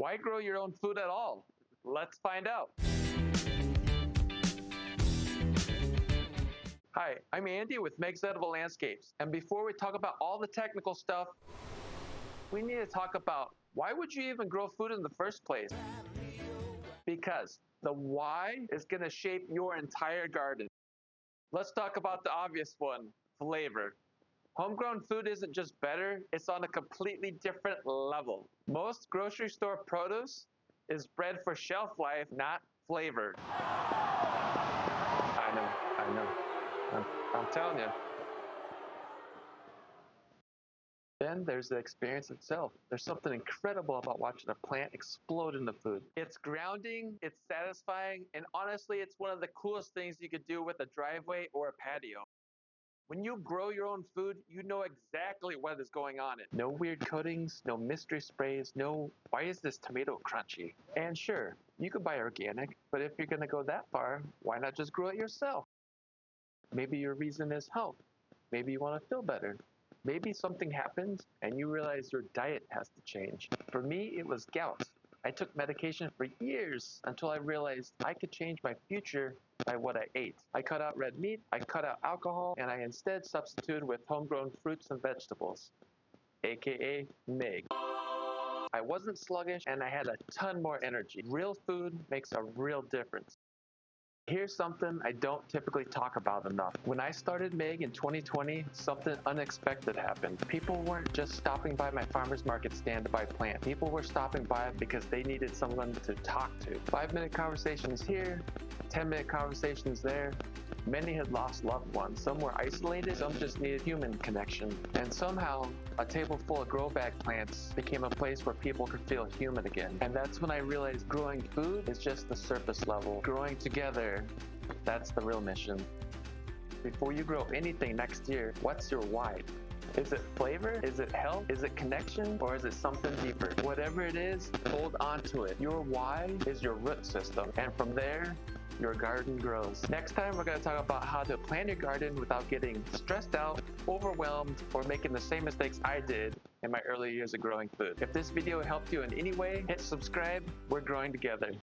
Why grow your own food at all? Let's find out. Hi, I'm Andy with Meg's Edible Landscapes. And before we talk about all the technical stuff, we need to talk about why would you even grow food in the first place? Because the why is going to shape your entire garden. Let's talk about the obvious one, flavor. Homegrown food isn't just better, it's on a completely different level. Most grocery store produce is bred for shelf life, not flavor. I know. I'm telling you. Then there's the experience itself. There's something incredible about watching a plant explode into food. It's grounding, it's satisfying, and honestly, it's one of the coolest things you could do with a driveway or a patio. When you grow your own food, you know exactly what is going on in it. No weird coatings, no mystery sprays, no, why is this tomato crunchy? And sure, you could buy organic, but if you're gonna go that far, why not just grow it yourself? Maybe your reason is health. Maybe you wanna feel better. Maybe something happens and you realize your diet has to change. For me, it was gout. I took medication for years until I realized I could change my future by what I ate. I cut out red meat, I cut out alcohol, and I instead substituted with homegrown fruits and vegetables, aka Meg. I wasn't sluggish and I had a ton more energy. Real food makes a real difference. Here's something I don't typically talk about enough. When I started Meg in 2020, something unexpected happened. People weren't just stopping by my farmer's market stand to buy plants. People were stopping by because they needed someone to talk to. 5-minute conversations here, 10-minute conversations there. Many had lost loved ones. Some were isolated, some just needed human connection. And somehow, a table full of grow bag plants became a place where people could feel human again. And that's when I realized growing food is just the surface level. Growing together, that's the real mission. Before you grow anything next year, what's your why? Is it flavor? Is it health? Is it connection? Or is it something deeper? Whatever it is, hold on to it. Your why is your root system. And from there, your garden grows. Next time, we're going to talk about how to plan your garden without getting stressed out, overwhelmed, or making the same mistakes I did in my early years of growing food. If this video helped you in any way, hit subscribe. We're growing together.